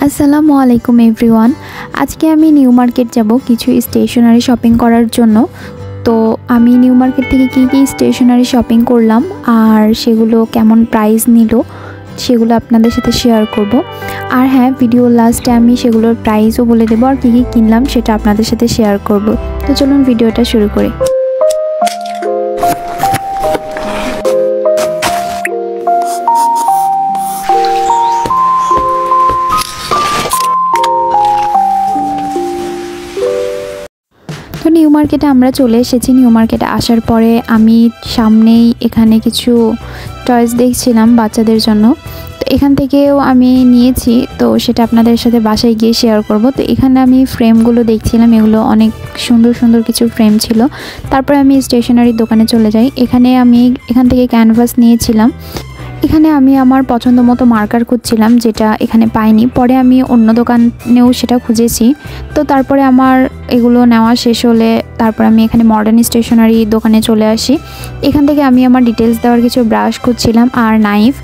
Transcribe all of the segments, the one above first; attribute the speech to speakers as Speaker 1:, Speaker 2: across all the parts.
Speaker 1: আসসালামু আলাইকুম এভরিওয়ান। আজকে আমি নিউ মার্কেট যাব কিছু স্টেশনারি শপিং করার জন্য। তো আমি নিউ মার্কেট থেকে কী স্টেশনারি শপিং করলাম আর সেগুলো কেমন প্রাইস নিল সেগুলো আপনাদের সাথে শেয়ার করব। আর হ্যাঁ, ভিডিও লাস্টে আমি সেগুলোর প্রাইসও বলে দেবো আর কী কিনলাম সেটা আপনাদের সাথে শেয়ার করব। তো চলুন ভিডিওটা শুরু করি। তো নিউ মার্কেটে আমরা চলে এসেছি। নিউ মার্কেটে আসার পরে আমি সামনেই এখানে কিছু টয়েস দেখছিলাম বাচ্চাদের জন্য। তো এখান থেকেও আমি নিয়েছি, তো সেটা আপনাদের সাথে বাসায় গিয়ে শেয়ার করব। তো এখানে আমি ফ্রেমগুলো দেখছিলাম, এগুলো অনেক সুন্দর সুন্দর কিছু ফ্রেম ছিল। তারপরে আমি স্টেশনারির দোকানে চলে যাই। এখান থেকে ক্যানভাস নিয়েছিলাম। এখানে আমি আমার পছন্দ মতো মার্কার খুঁজছিলাম, যেটা এখানে পাইনি। পরে আমি অন্য দোকানেও সেটা খুঁজেছি। তো তারপরে আমার এগুলো নেওয়া শেষ হলে তারপর আমি এখানে মডার্ন স্টেশনারি দোকানে চলে আসি। এখান থেকে আমি আমার ডিটেলস দেওয়ার কিছু ব্রাশ খুঁজছিলাম আর নাইফ।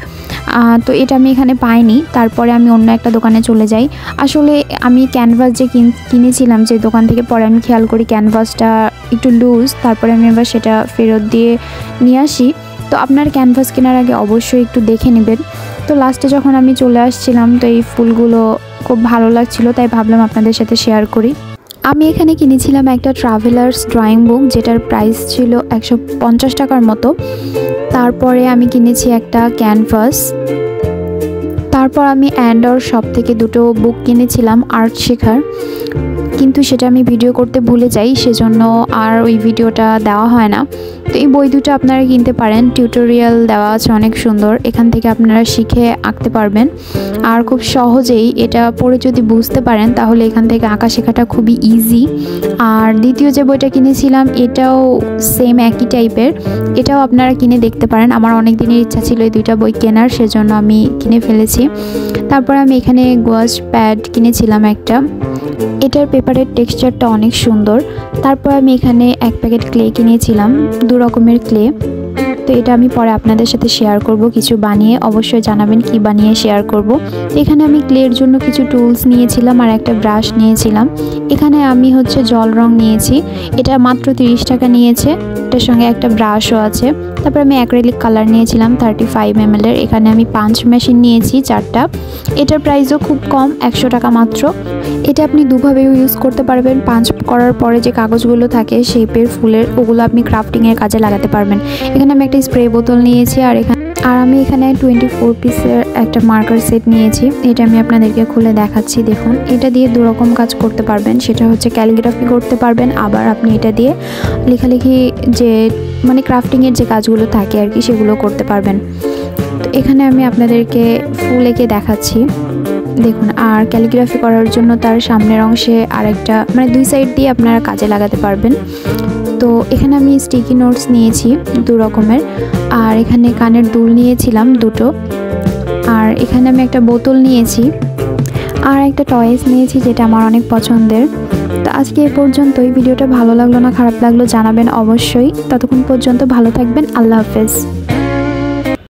Speaker 1: তো এটা আমি এখানে পাইনি। তারপরে আমি অন্য একটা দোকানে চলে যাই। আসলে আমি ক্যানভাস যে কিনেছিলাম যে দোকান থেকে, পরে আমি খেয়াল করি ক্যানভাসটা একটু লুজ। তারপরে আমি আবার সেটা ফেরত দিয়ে নিয়ে আসি। তো আপনার ক্যানভাস কেনার আগে অবশ্যই একটু দেখে নেবেন। তো লাস্টে যখন আমি চলে আসছিলাম, তো এই ফুলগুলো খুব ভালো লাগছিল, তাই ভাবলাম আপনাদের সাথে শেয়ার করি। আমি এখানে কিনেছিলাম একটা ট্রাভেলার্স ড্রয়িং বুক, যেটার প্রাইস ছিল 150 টাকার মতো। তারপরে আমি কিনেছি একটা ক্যানভাস। তারপর আমি অ্যান্ডর শপ থেকে দুটো বুক কিনেছিলাম আর্ট শেখার, কিন্তু সেটা আমি ভিডিও করতে ভুলে যাই, সেজন্য আর ওই ভিডিওটা দেওয়া হয় না। তো এই বই দুটো আপনারা কিনতে পারেন, টিউটোরিয়াল দেওয়া আছে অনেক সুন্দর। এখান থেকে আপনারা শিখে আঁকতে পারবেন আর খুব সহজেই এটা পড়ে যদি বুঝতে পারেন তাহলে এখান থেকে আঁকা শেখাটা খুবই ইজি। আর দ্বিতীয় যে বইটা কিনেছিলাম এটাও সেম একই টাইপের, এটাও আপনারা কিনে দেখতে পারেন। আমার অনেক দিনের ইচ্ছা ছিল এই দুইটা বই কেনার, সেজন্য আমি কিনে ফেলেছি। তারপর আমি এখানে গোয়াশ প্যাড কিনেছিলাম একটা, এটার পেপারের টেক্সচারটা অনেক সুন্দর। তারপর আমি এখানে এক প্যাকেট ক্লে কিনেছিলাম, দু রকমের ক্লে। তো এটা আমি পরে আপনাদের সাথে শেয়ার করব কিছু বানিয়ে, অবশ্যই জানাবেন কি বানিয়ে শেয়ার করব। এখানে আমি ক্লের জন্য কিছু টুলস নিয়েছিলাম আর একটা ব্রাশ নিয়েছিলাম। এখানে আমি জল রং নিয়েছি, এটা মাত্র 30 টাকা নিয়েছে। এটার সঙ্গে একটা ব্রাশও আছে। তারপর আমি অ্যাক্রিলিক কালার নিয়েছিলাম 35 ml এর। এখানে আমি পাঞ্চ মেশিন নিয়েছি 4টা। এটার প্রাইসও খুব কম, 100 টাকা মাত্র। এটা আপনি দুভাবেও ইউজ করতে পারবেন। পাঞ্চ করার পরে যে কাগজগুলো থাকে শেপের ফুলের, ওগুলো আপনি ক্রাফটিংয়ের কাজে লাগাতে পারবেন। এখানে আমি একটা স্প্রে বোতল নিয়েছি আর আমি এখানে 24 পিসের একটা মার্কার সেট নিয়েছি। এটা আমি আপনাদেরকে খুলে দেখাচ্ছি। দেখুন, এটা দিয়ে দু রকম কাজ করতে পারবেন। সেটা ক্যালিগ্রাফি করতে পারবেন, আবার আপনি এটা দিয়ে লেখালেখি যে ক্রাফটিংয়ের যে কাজগুলো থাকে আর কি, সেগুলো করতে পারবেন। তো এখানে আমি আপনাদেরকে ফুল এঁকে দেখাচ্ছি, দেখুন। আর ক্যালিগ্রাফি করার জন্য তার সামনের অংশে আরেকটা দুই সাইড দিয়ে আপনারা কাজে লাগাতে পারবেন। তো এখানে আমি স্টিকি নোটস নিয়েছি 2 রকমের, আর এখানে কানের দুল নিয়েছিলাম 2টো, আর এখানে আমি একটা বোতল নিয়েছি আর একটা টয়েস নিয়েছি, যেটা আমার অনেক পছন্দের। তো আজকে এই পর্যন্তই। ভিডিওটা ভালো লাগলো না খারাপ লাগলো জানাবেন অবশ্যই। ততক্ষণ পর্যন্ত ভালো থাকবেন। আল্লাহ হাফেজ।